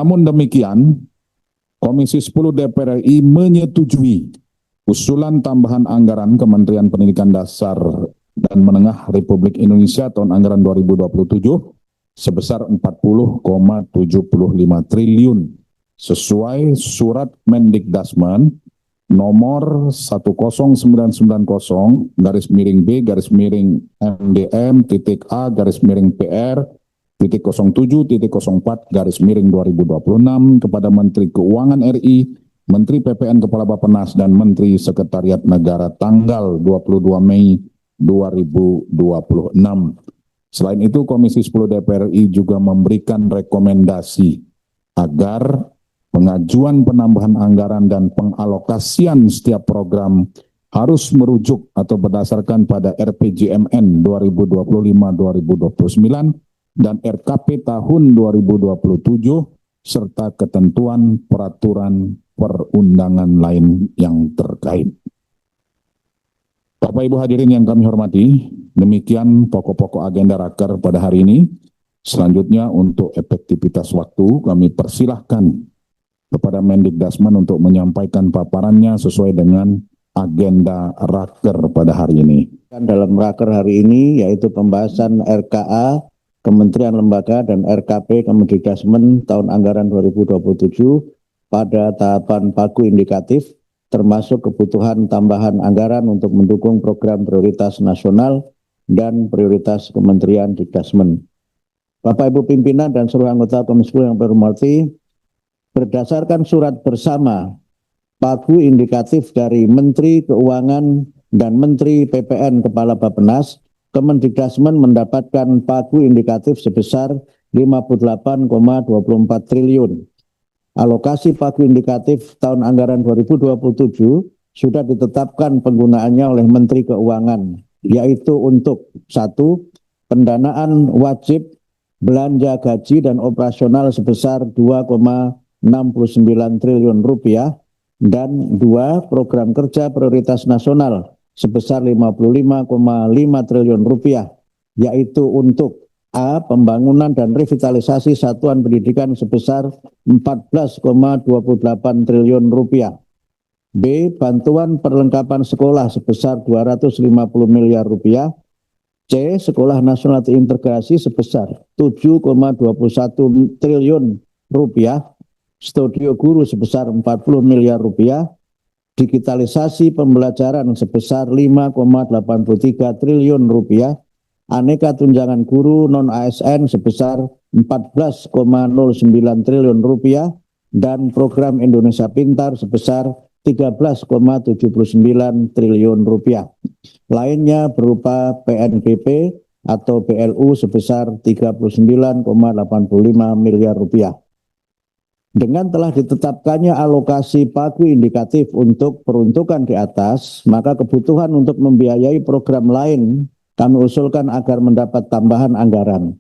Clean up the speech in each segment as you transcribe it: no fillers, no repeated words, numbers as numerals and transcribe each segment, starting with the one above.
Namun demikian, Komisi 10 DPR RI menyetujui usulan tambahan anggaran Kementerian Pendidikan Dasar dan Menengah Republik Indonesia tahun anggaran 2027 sebesar 40,75 triliun sesuai surat Mendikdasmen nomor 109/B/MDM-PR.07.04/2026 kepada Menteri Keuangan RI, Menteri PPN Kepala Bappenas, dan Menteri Sekretariat Negara tanggal 22 Mei 2026. Selain itu, Komisi 10 DPR RI juga memberikan rekomendasi agar pengajuan penambahan anggaran dan pengalokasian setiap program harus merujuk atau berdasarkan pada RPJMN 2025-2029 dan RKP tahun 2027 serta ketentuan peraturan perundangan lain yang terkait. Bapak Ibu hadirin yang kami hormati, demikian pokok-pokok agenda Raker pada hari ini. Selanjutnya untuk efektivitas waktu kami persilahkan kepada Mendikdasmen untuk menyampaikan paparannya sesuai dengan agenda Raker pada hari ini. Dalam Raker hari ini yaitu pembahasan RKA, Kementerian Lembaga, dan RKP Kemendikdasmen tahun anggaran 2027 pada tahapan pagu indikatif, termasuk kebutuhan tambahan anggaran untuk mendukung program prioritas nasional dan prioritas Kementerian Dikdasmen. Bapak Ibu pimpinan dan seluruh anggota Komisi 10 yang berhormati, berdasarkan surat bersama pagu indikatif dari Menteri Keuangan dan Menteri PPN Kepala Bappenas, Kemendikdasmen mendapatkan pagu indikatif sebesar 58,24 triliun. Alokasi pagu indikatif tahun anggaran 2027 sudah ditetapkan penggunaannya oleh Menteri Keuangan, yaitu untuk 1. Pendanaan wajib belanja gaji dan operasional sebesar 2,69 triliun rupiah, dan 2. Program kerja prioritas nasional sebesar 55,5 triliun rupiah, yaitu untuk A. Pembangunan dan revitalisasi satuan pendidikan sebesar 14,28 triliun rupiah. B. Bantuan perlengkapan sekolah sebesar 250 miliar rupiah. C. Sekolah nasional terintegrasi sebesar 7,21 triliun rupiah. Studio guru sebesar 40 miliar rupiah. Digitalisasi pembelajaran sebesar 5,83 triliun rupiah. Aneka tunjangan guru non-ASN sebesar 14,09 triliun rupiah, dan program Indonesia Pintar sebesar 13,79 triliun rupiah. Lainnya berupa PNBP atau BLU sebesar 39,85 miliar rupiah. Dengan telah ditetapkannya alokasi pagu indikatif untuk peruntukan di atas, maka kebutuhan untuk membiayai program lain kami usulkan agar mendapat tambahan anggaran.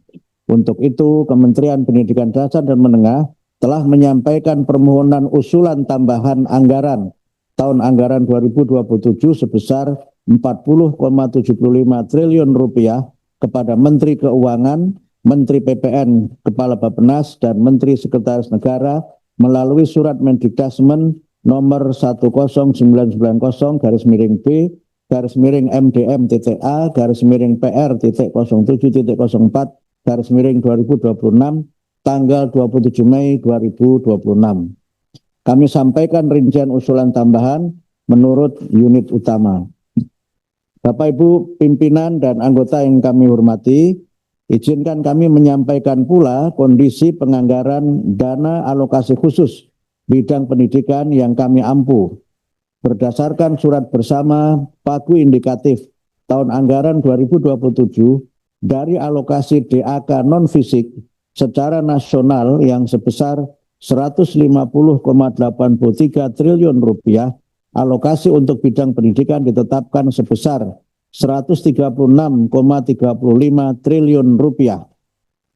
Untuk itu, Kementerian Pendidikan Dasar dan Menengah telah menyampaikan permohonan usulan tambahan anggaran tahun anggaran 2027 sebesar 40,75 triliun rupiah kepada Menteri Keuangan, Menteri PPN Kepala Bappenas, dan Menteri Sekretaris Negara melalui surat Mendikdasmen nomor 109/B/MDM-PR.07.04/2026 tanggal 27 Mei 2026. Kami sampaikan rincian usulan tambahan menurut unit utama. Bapak Ibu pimpinan dan anggota yang kami hormati, izinkan kami menyampaikan pula kondisi penganggaran dana alokasi khusus bidang pendidikan yang kami ampuh. Berdasarkan surat bersama pagu indikatif tahun anggaran 2027 dari alokasi DAK non-fisik secara nasional yang sebesar 150,83 triliun rupiah, alokasi untuk bidang pendidikan ditetapkan sebesar 136,35 triliun rupiah.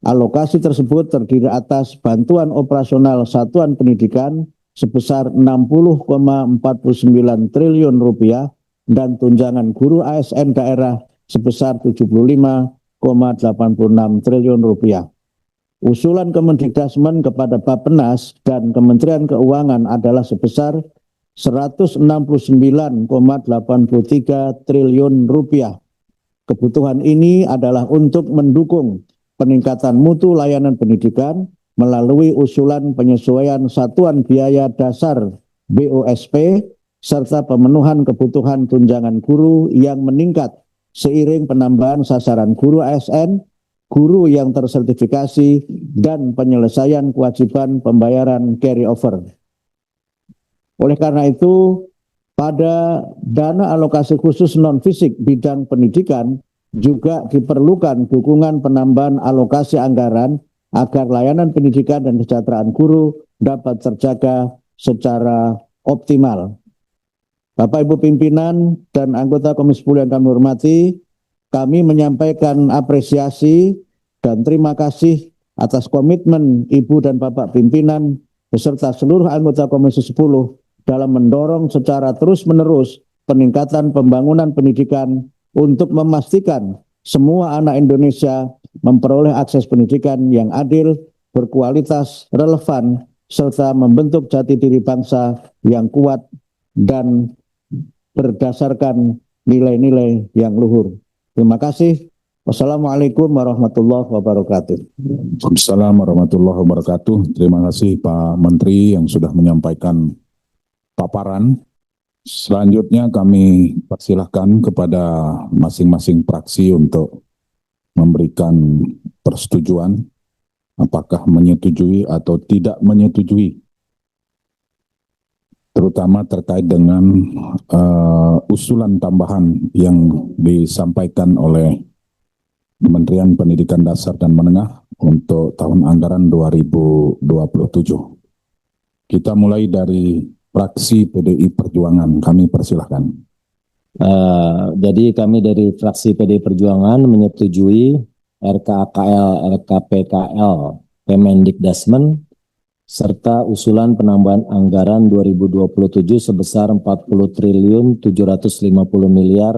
Alokasi tersebut terdiri atas bantuan operasional satuan pendidikan sebesar 60,49 triliun rupiah dan tunjangan guru ASN daerah sebesar 75,86 triliun rupiah. Usulan Kemendikdasmen kepada Bappenas dan Kementerian Keuangan adalah sebesar 169,83 triliun rupiah. Kebutuhan ini adalah untuk mendukung peningkatan mutu layanan pendidikan melalui usulan penyesuaian satuan biaya dasar BOSP serta pemenuhan kebutuhan tunjangan guru yang meningkat seiring penambahan sasaran guru ASN, guru yang tersertifikasi, dan penyelesaian kewajiban pembayaran carryover. Oleh karena itu, pada dana alokasi khusus non-fisik bidang pendidikan juga diperlukan dukungan penambahan alokasi anggaran agar layanan pendidikan dan kesejahteraan guru dapat terjaga secara optimal. Bapak Ibu pimpinan dan anggota Komisi 10 yang kami hormati, kami menyampaikan apresiasi dan terima kasih atas komitmen Ibu dan Bapak pimpinan beserta seluruh anggota Komisi 10 dalam mendorong secara terus-menerus peningkatan pembangunan pendidikan untuk memastikan semua anak Indonesia memperoleh akses pendidikan yang adil, berkualitas, relevan, serta membentuk jati diri bangsa yang kuat dan berdasarkan nilai-nilai yang luhur. Terima kasih. Wassalamualaikum warahmatullahi wabarakatuh. Waalaikumsalam warahmatullahi wabarakatuh. Terima kasih Pak Menteri yang sudah menyampaikan paparan. Selanjutnya kami persilahkan kepada masing-masing fraksi untuk memberikan persetujuan apakah menyetujui atau tidak menyetujui, terutama terkait dengan usulan tambahan yang disampaikan oleh Kementerian Pendidikan Dasar dan Menengah untuk tahun anggaran 2027. Kita mulai dari fraksi PDI Perjuangan, kami persilahkan. Jadi kami dari fraksi PDI Perjuangan menyetujui RKKL, RKPKL, Kemendikdasmen serta usulan penambahan anggaran 2027 sebesar 40.750 miliar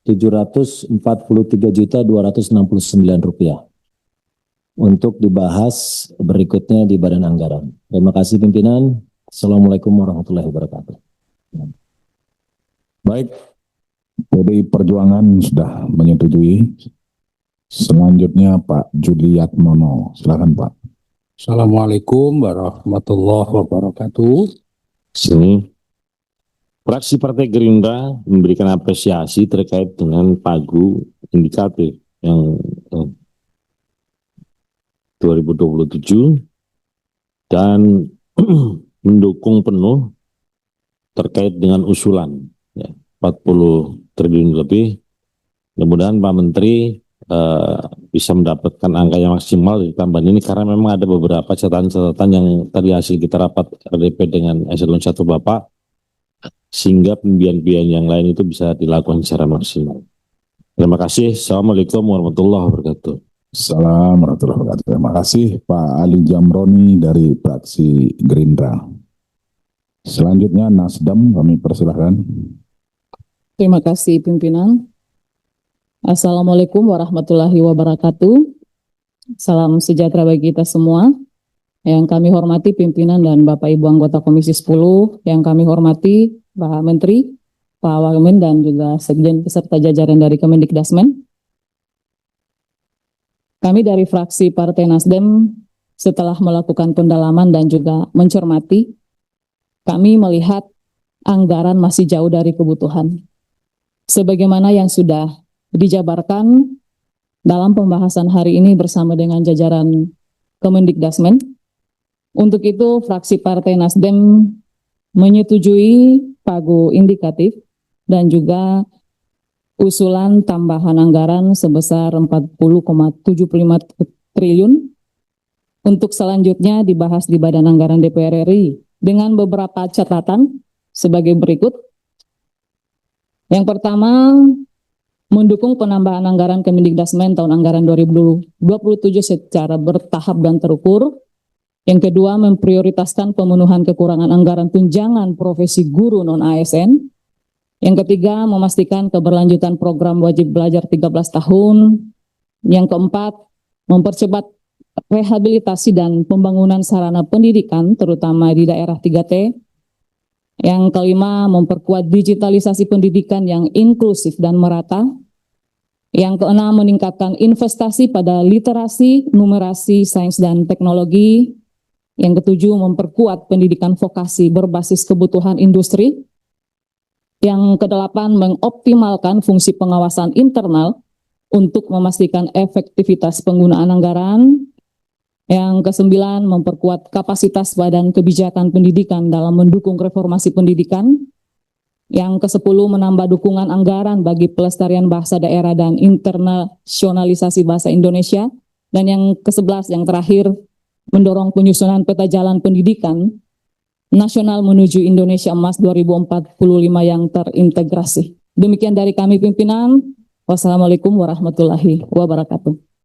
743.269 rupiah untuk dibahas berikutnya di Badan Anggaran. Terima kasih pimpinan. Assalamualaikum warahmatullahi wabarakatuh. Baik, PDI Perjuangan sudah menyetujui. Selanjutnya Pak Juliatmono, silakan Pak. Assalamualaikum warahmatullahi wabarakatuh. Fraksi Partai Gerindra memberikan apresiasi terkait dengan pagu indikatif yang 2027 dan mendukung penuh terkait dengan usulan ya, 40 triliun lebih. Mudah-mudahan Pak Menteri bisa mendapatkan angka yang maksimal di tambahan ini karena memang ada beberapa catatan-catatan yang tadi hasil kita rapat RDP dengan eselon 1 Bapak sehingga pembiayaan yang lain itu bisa dilakukan secara maksimal. Terima kasih. Assalamualaikum warahmatullahi wabarakatuh. Assalamualaikum warahmatullahi wabarakatuh. Terima kasih Pak Ali Jamroni dari fraksi Gerindra. Selanjutnya Nasdem, kami persilahkan. Terima kasih pimpinan. Assalamualaikum warahmatullahi wabarakatuh. Salam sejahtera bagi kita semua. Yang kami hormati pimpinan dan Bapak Ibu anggota Komisi 10, yang kami hormati Pak Menteri, Pak Wamen dan juga Sekjen beserta jajaran dari Kemendikdasmen. Kami dari fraksi Partai Nasdem setelah melakukan pendalaman dan juga mencermati, kami melihat anggaran masih jauh dari kebutuhan. Sebagaimana yang sudah dijabarkan dalam pembahasan hari ini bersama dengan jajaran Kemendikdasmen. Untuk itu, fraksi Partai Nasdem menyetujui pagu indikatif dan juga usulan tambahan anggaran sebesar 40,75 triliun untuk selanjutnya dibahas di Badan Anggaran DPR RI dengan beberapa catatan sebagai berikut. Yang pertama, mendukung penambahan anggaran Kemendikdasmen tahun anggaran 2027 secara bertahap dan terukur. Yang kedua, memprioritaskan pemenuhan kekurangan anggaran tunjangan profesi guru non-ASN. Yang ketiga, memastikan keberlanjutan program wajib belajar 13 tahun. Yang keempat, mempercepat rehabilitasi dan pembangunan sarana pendidikan, terutama di daerah 3T. Yang kelima, memperkuat digitalisasi pendidikan yang inklusif dan merata. Yang keenam, meningkatkan investasi pada literasi, numerasi, sains, dan teknologi. Yang ketujuh, memperkuat pendidikan vokasi berbasis kebutuhan industri. Yang kedelapan, mengoptimalkan fungsi pengawasan internal untuk memastikan efektivitas penggunaan anggaran. Yang kesembilan, memperkuat kapasitas Badan Kebijakan Pendidikan dalam mendukung reformasi pendidikan. Yang kesepuluh, menambah dukungan anggaran bagi pelestarian bahasa daerah dan internasionalisasi bahasa Indonesia. Dan yang ke-11, yang terakhir, mendorong penyusunan peta jalan pendidikan nasional menuju Indonesia Emas 2045 yang terintegrasi. Demikian dari kami pimpinan. Wassalamualaikum warahmatullahi wabarakatuh.